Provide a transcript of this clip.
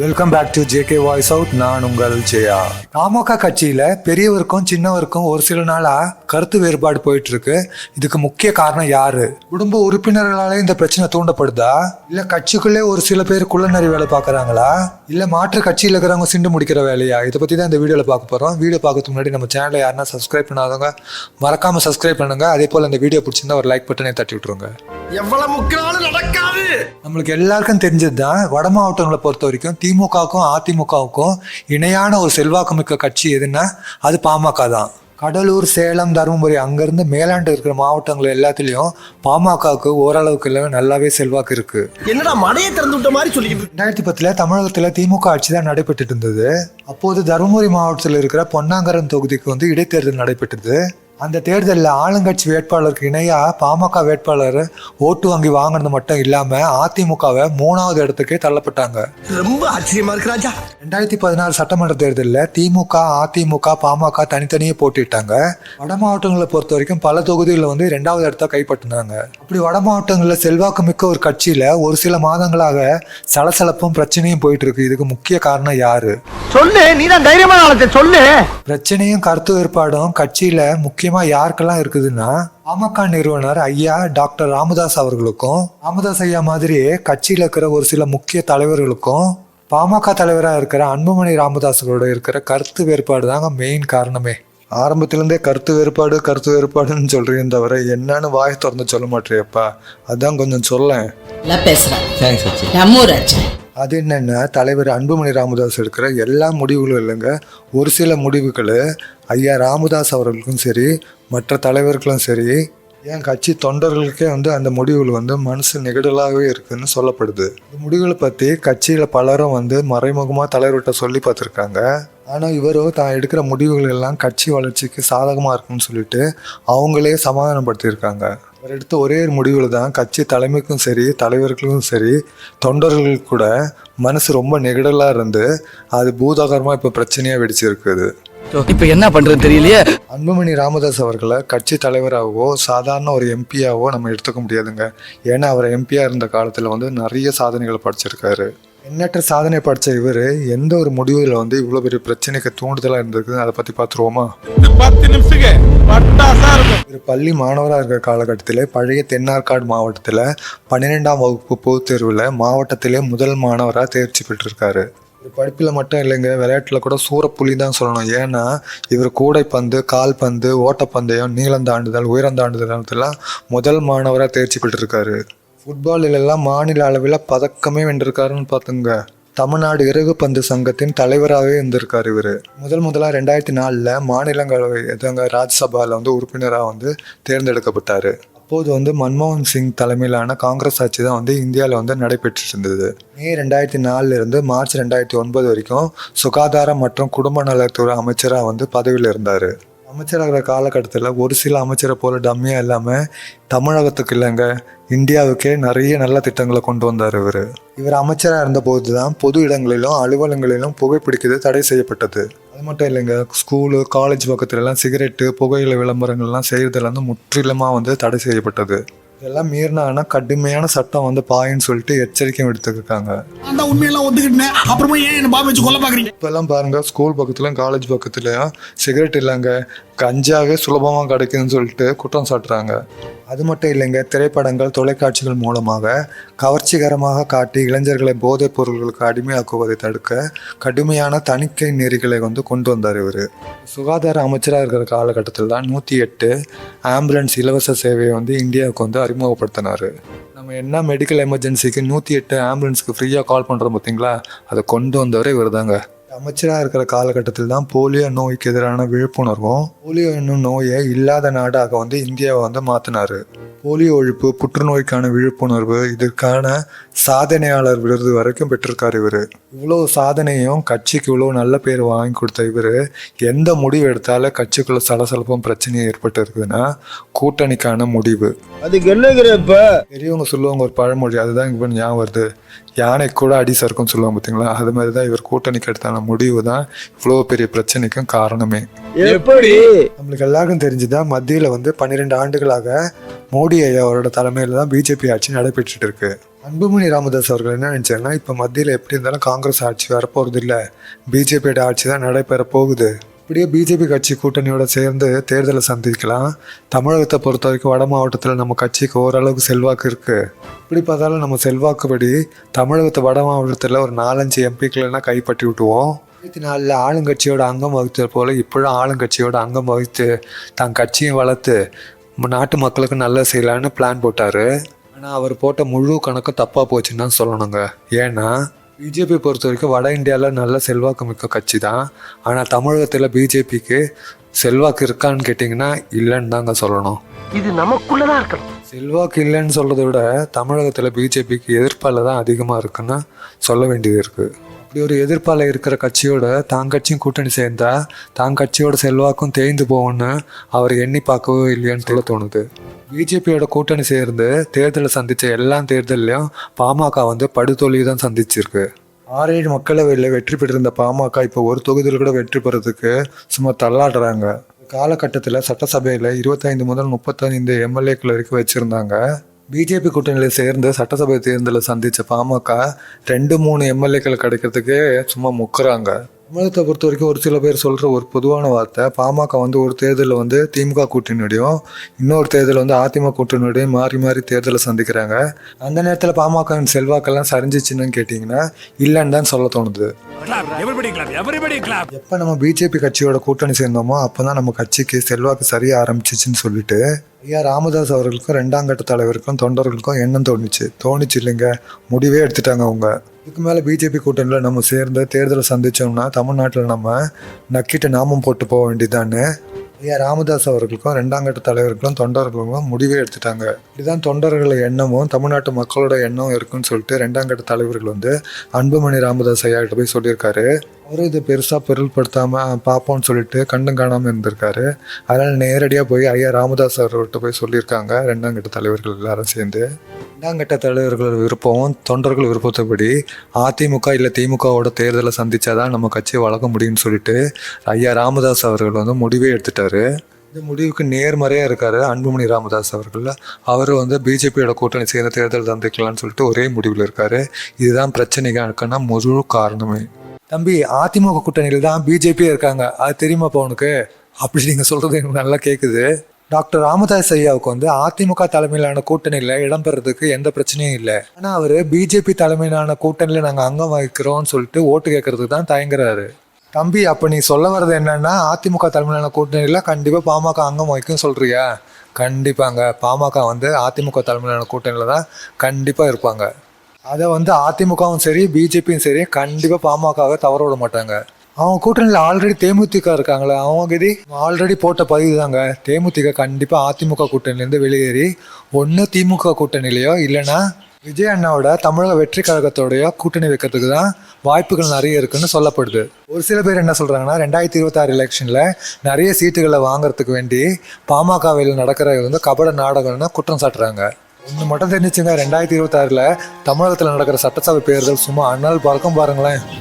Welcome back to JK voice out. நான் உங்கள் ஜெயா. பாமக கட்சியில பெரியவருக்கும் சின்னவருக்கும் ஒரு சில நாளா கருத்து வேறுபாடு போயிட்டு இருக்கு. இதுக்கு முக்கிய காரணம் யாரு? குடும்ப உறுப்பினர்களாலே இந்த பிரச்சனை தூண்டப்படுதா, இல்ல கட்சிக்குள்ளே ஒரு சில பேர் குள்ளநறி வேலை பாக்குறாங்களா, இல்ல மாற்று கட்சியில இருக்கிறவங்க சிண்டு முடிக்கிற வேலையா? இதை பத்தி தான் இந்த வீடியோல பார்க்க போறோம். வீடியோ பார்க்கறதுக்கு முன்னாடி நம்ம சேனலை யாருன்னா சப்ஸ்கிரைப் பண்ணாதவங்க மறக்காம சப்ஸ்கிரைப் பண்ணுங்க. அதே போல இந்த வீடியோ பிடிச்சிருந்தா ஒரு லைக் பட்டனை தட்டி விட்டுருங்க. எவ்வளவு முக்கியம் நடக்காது. நம்மளுக்கு எல்லாருக்கும் தெரிஞ்சதுதான், வட மாவட்டங்களை பொறுத்த வரைக்கும் திமுகவுக்கும் அதிமுகவுக்கும் இணையான ஒரு செல்வாக்குமிக்க கட்சி எதுன்னா அது பாமக தான். கடலூர், சேலம், தருமபுரி அங்கிருந்து மேலாண்டு இருக்கிற மாவட்டங்கள் எல்லாத்துலயும் பாமகவுக்கு ஓரளவுக்கு இல்லை நல்லாவே செல்வாக்கு இருக்கு. என்னடா மடையை திறந்து விட்ட மாதிரி சொல்லிக்கிட்டு. 2010 தமிழகத்துல திமுக ஆட்சி தான் நடைபெற்று இருந்தது. அப்போது தருமபுரி மாவட்டத்தில் இருக்கிற பொன்னாங்கரம் தொகுதிக்கு இடைத்தேர்தல் நடைபெற்றது. அந்த தேர்தலில் ஆளுங்கட்சி வேட்பாளருக்கு இணையா பாமக வேட்பாளர் ஓட்டு வாங்கி வாங்கினது மட்டும் இல்லாம அதிமுகவை 3வது இடத்துக்கே தள்ளப்பட்டாங்க. ரொம்ப ஆச்சரியமா இருக்கு ராஜா. 2016 சட்டமன்ற தேர்தலில் திமுக, அதிமுக, பாமக தனித்தனியே போட்டிட்டாங்க. வட மாவட்டங்களை பொறுத்த வரைக்கும் பல தொகுதிகளில் 2வது இடத்த கைப்பற்றினாங்க. அப்படி வட மாவட்டங்களில் செல்வாக்கு மிக்க ஒரு கட்சியில ஒரு சில மாதங்களாக சலசலப்பும் பிரச்சனையும் போயிட்டு இருக்கு. இதுக்கு முக்கிய காரணம் யாரு? சொல்லு, நீதான் தைரியமான ஆளத்தை சொல்லு. பிரச்சனையும் கருத்து வேறுபாடும் கட்சியில முக்கியமா யாருக்கெல்லாம் இருக்குதுன்னா, பாமக நிறுவனர் ஐயா டாக்டர் ராமதாஸ் அவர்களுக்கும், ராமதாஸ் ஐயா மாதிரியே கட்சியில இருக்கிற ஒரு சில முக்கிய தலைவர்களுக்கும், பாமக தலைவராக இருக்கிற அன்புமணி ராமதாஸோட இருக்கிற கருத்து வேறுபாடு தாங்க மெயின் காரணமே. ஆரம்பத்திலேருந்தே கருத்து வேறுபாடுன்னு சொல்றீங்க தவிர என்னன்னு வாய் திறந்து சொல்ல மாட்டேப்பா. அதான் கொஞ்சம் சொல்லேன். அது என்னன்னா, தலைவர் அன்புமணி ராமதாஸ் எடுக்கிற எல்லா முடிவுகளும் இல்லைங்க, ஒரு சில முடிவுகள் ஐயா ராமதாஸ் அவர்களுக்கும் சரி மற்ற தலைவர்களும் சரி என் கட்சி தொண்டர்களுக்கே அந்த முடிவுகள் மனசு நெகிடலாகவே இருக்குன்னு சொல்லப்படுது. இந்த முடிவுகளை பற்றி கட்சியில் பலரும் மறைமுகமாக தலைவர்கிட்ட சொல்லி பார்த்துருக்காங்க. ஆனால் இவரோ தான் எடுக்கிற முடிவுகள் எல்லாம் கட்சி வளர்ச்சிக்கு சாதகமாக இருக்குன்னு சொல்லிட்டு அவங்களே சமாதானப்படுத்தியிருக்காங்க. அவர் எடுத்த ஒரே முடிவில் தான் கட்சி தலைமைக்கும் சரி தலைவர்களுக்கும் சரி தொண்டர்களுக்கு கூட மனசு ரொம்ப நெகிடலாக இருந்து அது பூதாகரமாக இப்போ பிரச்சனையாக வெடிச்சிருக்குது. இப்ப என்ன பண்றது தெரியலையே. அன்புமணி ராமதாஸ் அவர்களை கட்சி தலைவராகவோ சாதாரண ஒரு எம்பியாவோ நம்ம எடுத்துக்க முடியாதுங்க. ஏன்னா அவர் எம்பியா இருந்த காலத்தில் நிறைய சாதனைகளை படிச்சிருக்காரு. எண்ணற்ற சாதனை படித்த இவர் எந்த ஒரு முடிவுல இவ்வளோ பெரிய பிரச்சனைக்கு தூண்டுதலாக இருந்திருக்குது, அதை பற்றி பார்த்துருவோமா? 10 நிமிஷம் ஒரு பள்ளி மாணவராக இருக்கிற காலகட்டத்தில் பழைய தென்னார்காடு மாவட்டத்தில் 12ஆம் வகுப்பு பொதுத் தேர்வில் மாவட்டத்திலே முதல் மாணவராக தேர்ச்சி பெற்றிருக்காரு. ஒரு படிப்பில் மட்டும் இல்லைங்க, விளையாட்டில் கூட சூரப்புலி தான் சொல்லணும். ஏன்னா இவர் கூடைப்பந்து, கால்பந்து, ஓட்டப்பந்தயம், நீளம் தாண்டுதல், உயரம் தாண்டுதல் முதல் மாணவராக தேர்ச்சி பெற்றிருக்காரு. ஃபுட்பாலிலெல்லாம் மாநில அளவில் பதக்கமே வென்றிருக்காருன்னு பார்த்துங்க. தமிழ்நாடு இறகு பந்து சங்கத்தின் தலைவராகவே இருந்திருக்காரு இவர். முதலாக 2004 மாநிலங்களவை ராஜ்யசபாவில் உறுப்பினராக தேர்ந்தெடுக்கப்பட்டார். அப்போது மன்மோகன் சிங் தலைமையிலான காங்கிரஸ் ஆட்சி தான் இந்தியாவில் நடைபெற்று இருந்தது. மே 2004 மார்ச் 2009 வரைக்கும் சுகாதாரம் மற்றும் குடும்ப நலத்துறை அமைச்சராக பதவியில் இருந்தார். அமைச்சராகிற காலகட்டத்தில் ஒரு சில அமைச்சரை போல டம்மியாக இல்லாமல் தமிழகத்துக்கு இல்லைங்க, இந்தியாவுக்கே நிறைய நல்ல திட்டங்களை கொண்டு வந்தார் இவர். அமைச்சராக இருந்தபோது தான் பொது இடங்களிலும் அலுவலகங்களிலும் புகைப்பிடிக்கிறது தடை செய்யப்பட்டது. அது மட்டும் இல்லைங்க, ஸ்கூலு, காலேஜ் பக்கத்துலலாம் சிகரெட்டு, புகையிலை விளம்பரங்கள்லாம் செய்கிறதுல முற்றிலுமாக தடை செய்யப்பட்டது. இதெல்லாம் மீறினா கடுமையான சட்டம் பாயின்னு சொல்லிட்டு எச்சரிக்கை எடுத்துருக்காங்க. இப்பெல்லாம் பாருங்க, ஸ்கூல் பக்கத்துலயும் காலேஜ் பக்கத்துலயும் சிகரெட் இல்லைங்க, கஞ்சாவே சுலபமாக கிடைக்குதுன்னு சொல்லிட்டு குற்றம் சாட்டுறாங்க. அது மட்டும் இல்லைங்க, திரைப்படங்கள், தொலைக்காட்சிகள் மூலமாக கவர்ச்சிகரமாக காட்டி இளைஞர்களை போதைப் பொருள்களுக்கு அடிமையாக்குவதை தடுக்க கடுமையான தணிக்கை நெறிகளை கொண்டு வந்தார் இவர். சுகாதார அமைச்சராக இருக்கிற காலகட்டத்தில் தான் 108 ஆம்புலன்ஸ் இலவச சேவையை இந்தியாவுக்கு அறிமுகப்படுத்தினார். நம்ம என்ன மெடிக்கல் எமர்ஜென்சிக்கு 108 ஆம்புலன்ஸுக்கு ஃப்ரீயாக கால் பண்ணுறோம் பார்த்தீங்களா, அதை கொண்டு வந்தவரே இவர் தாங்க. அமைச்சராக இருக்கிற காலகட்டத்தில் தான் போலியோ நோய்க்கு எதிரான விழிப்புணர்வும், போலியோ என்னும் நோயை இல்லாத நாடாக இந்தியாவை மாற்றினார். போலியோ ஒழிப்பு, புற்றுநோய்க்கான விழிப்புணர்வு, இதற்கான சாதனையாளர் விருது வரைக்கும் பெற்றிருக்கார் இவர். இவ்வளோ சாதனையும் கட்சிக்கு இவ்வளோ நல்ல பேர் வாங்கி கொடுத்த இவர் எந்த முடிவு எடுத்தாலும் கட்சிக்குள்ள சலசலப்பும் பிரச்சனையும் ஏற்பட்டு இருக்குதுன்னா கூட்டணிக்கான முடிவு. அதுக்கு என்னங்கிறப்ப பெரியவங்க சொல்லுவாங்க ஒரு பழமொழி, அதுதான் இங்கே ஞாபகம் வருது, யானை கூட அடி சறுக்கும்னு சொல்லுவாங்க பார்த்தீங்களா. அது மாதிரி தான் இவர் கூட்டணிக்கு எடுத்தாலும் எடுத்ததுக்கான முடிவு தான் இவ்வளோ பெரிய பிரச்சனைக்கும் காரணமே. எப்படி? நம்மளுக்கு எல்லாருக்கும் தெரிஞ்சுதான் மத்தியில் வந்து 12 ஆண்டுகளாக மோடி ஐயாவோட தலைமையில் தான் பிஜேபி ஆட்சி நடைபெற்றுட்டு இருக்கு. அன்புமணி ராமதாஸ் அவர்கள் என்ன நினைச்சாங்கன்னா, இப்போ மத்தியில் எப்படி இருந்தாலும் காங்கிரஸ் ஆட்சி வரப்போகிறது இல்லை, பிஜேபியோட ஆட்சி தான் நடைபெற போகுது. இப்படியே பிஜேபி கட்சி கூட்டணியோட சேர்ந்து தேர்தலை சந்திக்கலாம். தமிழகத்தை பொறுத்த வரைக்கும் வட மாவட்டத்தில் நம்ம கட்சிக்கு ஓரளவுக்கு செல்வாக்கு இருக்குது. இப்படி பார்த்தாலும் நம்ம செல்வாக்குப்படி தமிழகத்தை வட மாவட்டத்தில் ஒரு 4-5 எம்பிக்கள்னா கைப்பற்றி விட்டுவோம். 24 ஆளுங்கட்சியோட அங்கம் வகித்தது போல் இப்போதான் ஆளுங்கட்சியோட அங்கம் வகித்து தன் கட்சியை வளர்த்து நாட்டு மக்களுக்கு நல்ல செய்யலான்னு பிளான் போட்டார். ஆனால் அவர் போட்ட முழு கணக்கும் தப்பாக போச்சுன்னு தான் சொல்லணுங்க. ஏன்னா பிஜேபி பொறுத்த வரைக்கும் வட இந்தியாவில் நல்ல செல்வாக்கு மிக்க கட்சி தான். ஆனால் தமிழகத்தில் பிஜேபிக்கு செல்வாக்கு இருக்கான்னு கேட்டிங்கன்னா இல்லைன்னு தாங்க சொல்லணும். இது நமக்குள்ளதான் இருக்கணும். செல்வாக்கு இல்லைன்னு சொல்கிறத விட தமிழகத்தில் பிஜேபிக்கு எதிர்ப்பால் தான் அதிகமாக இருக்குன்னு சொல்ல வேண்டியது இருக்குது. அப்படி ஒரு எதிர்ப்பால் இருக்கிற கட்சியோட தான் கட்சியும் கூட்டணி சேர்ந்தா தான் கட்சியோட செல்வாக்கும் தேய்ந்து போகும்னு அவர் எண்ணி பார்க்கவே இல்லையான்னு சொல்ல தோணுது. பிஜேபியோட கூட்டணி சேர்ந்து தேர்தலை சந்தித்த எல்லா தேர்தலையும் பாமக வந்து படுதோல்வி தான் சந்திச்சிருக்கு. 6-7 மக்களவையில் வெற்றி பெற்றிருந்த பாமக இப்போ ஒரு தொகுதியில் கூட வெற்றி பெறதுக்கு சும்மா தள்ளாடுறாங்க. காலகட்டத்தில் சட்டசபையில் 25 முதல் 35 எம்எல்ஏக்கள் வரைக்கும் வச்சுருந்தாங்க. பிஜேபி கூட்டணியில் சேர்ந்து சட்டசபை தேர்தலை சந்தித்த பாமக 2-3 எம்எல்ஏக்கள் கிடைக்கிறதுக்கே சும்மா முக்குறாங்க. தமிழகத்தை பொறுத்த வரைக்கும் ஒரு சில பேர் சொல்கிற ஒரு பொதுவான வார்த்தை, பாமக வந்து ஒரு தேர்தலில் வந்து திமுக கூட்டணியோடையும் இன்னொரு தேர்தல் வந்து அதிமுக கூட்டணியோடையும் மாறி மாறி தேர்தலை சந்திக்கிறாங்க. அந்த நேரத்தில் பாமகவின் செல்வாக்கெல்லாம் சரிஞ்சிச்சுன்னு கேட்டிங்கன்னா இல்லைன்னு தான் சொல்ல தோணுது. எப்போ நம்ம பிஜேபி கட்சியோட கூட்டணி சேர்ந்தோமோ அப்போ தான் நம்ம கட்சிக்கு செல்வாக்கு சரிய ஆரம்பிச்சிச்சுன்னு சொல்லிட்டு ஐயா ராமதாஸ் அவர்களுக்கும் 2ஆம் கட்ட தலைவருக்கும் தொண்டர்களுக்கும் எண்ணம் தோணுச்சு இல்லைங்க, முடிவே எடுத்துட்டாங்க அவங்க. இதுக்கு மேலே பிஜேபி கூட்டணியில் நம்ம சேர்ந்து தேர்தலை சந்தித்தோம்னா தமிழ்நாட்டில் நம்ம நக்கிட்டு நாமம் போட்டு போக வேண்டியதான்னு ஐயா ராமதாஸ் அவர்களுக்கும் 2ஆம் கட்ட தலைவர்களுக்கும் தொண்டர்களுக்கும் முடிவே எடுத்துட்டாங்க. இதுதான் தொண்டர்கள் எண்ணமும் தமிழ்நாட்டு மக்களோட எண்ணம் இருக்குன்னு சொல்லிட்டு 2ஆம் கட்ட தலைவர்கள் வந்து அன்புமணி ராமதாஸ் ஐயா கிட்ட போய் சொல்லியிருக்காரு. அவரும் இதை பெருசாக பொருள்படுத்தாமல் பார்ப்போம்னு சொல்லிட்டு கண்டும் காணாமல் இருந்திருக்காரு. அதனால் நேரடியாக போய் ஐயா ராமதாஸ் அவர்கிட்ட போய் சொல்லியிருக்காங்க 2ஆம் கட்ட தலைவர்கள் எல்லாரும் சேர்ந்து. 2ஆம் கட்ட தலைவர்கள் விருப்பம் தொண்டர்கள் விருப்பத்தைப்படி அதிமுக இல்லை திமுகவோட தேர்தலை சந்திச்சாதான் நம்ம கட்சியை வளர்க்க முடியும்னு சொல்லிட்டு ஐயா ராமதாஸ் அவர்கள் வந்து முடிவே எடுத்துட்டாரு. இந்த முடிவுக்கு நேர்மறையாக இருக்கார் அன்புமணி ராமதாஸ் அவர்கள். அவர் வந்து பிஜேபியோட கூட்டணி சேர்ந்த தேர்தல் சந்திக்கலாம்னு சொல்லிட்டு ஒரே முடிவில் இருக்கார். இதுதான் பிரச்சனைக்கு இருக்குன்னா முழு காரணமே. தம்பி, அதிமுக கூட்டணியில் தான் பிஜேபியே இருக்காங்க, அது தெரியுமாப்பா உனக்கு? அப்படி நீங்கள் சொல்கிறது எனக்கு நல்லா கேட்குது. டாக்டர் ராமதாஸ் ஐயாவுக்கு வந்து அதிமுக தலைமையிலான கூட்டணியில் இடம்பெறதுக்கு எந்த பிரச்சனையும் இல்லை. ஆனால் அவர் பிஜேபி தலைமையிலான கூட்டணியில் நாங்கள் அங்கம் வகிக்கிறோம்னு சொல்லிட்டு ஓட்டு கேட்கறதுக்கு தான் தயங்குறாரு. தம்பி, அப்போ நீ சொல்ல வர்றது என்னன்னா அதிமுக தலைமையிலான கூட்டணியில் கண்டிப்பாக பாமக அங்கம் வகிக்கும் சொல்கிறியா? கண்டிப்பாங்க, பாமக வந்து அதிமுக தலைமையிலான கூட்டணியில் தான் கண்டிப்பாக இருப்பாங்க. அதை வந்து அதிமுகவும் சரி பிஜேபியும் சரி கண்டிப்பாக பாமகவை தவற விட மாட்டாங்க. அவங்க கூட்டணியில் ஆல்ரெடி தேமுதிக இருக்காங்களே, அவங்க இது ஆல்ரெடி போட்ட பதிவு தாங்க. தேமுதிக கண்டிப்பாக அதிமுக கூட்டணிலேருந்து வெளியேறி ஒன்று திமுக கூட்டணிலையோ இல்லைன்னா விஜய் அண்ணாவோட தமிழக வெற்றி கழகத்தோடைய கூட்டணி வைக்கிறதுக்கு தான் வாய்ப்புகள் நிறைய இருக்குன்னு சொல்லப்படுது. ஒரு சில பேர் என்ன சொல்கிறாங்கன்னா 2026 எலெக்ஷனில் நிறைய சீட்டுகளை வாங்குறதுக்கு வேண்டி பாமகவில் நடக்கிறது வந்து கபட நாடகம்னு குற்றம் சாட்டுறாங்க. ஒன்று மட்டும் தெரிஞ்சிச்சுங்க, 2026 தமிழகத்தில் நடக்கிற சட்டசபை தேர்தல் சும்மா அண்ணல் பறக்கும் பாருங்களேன்.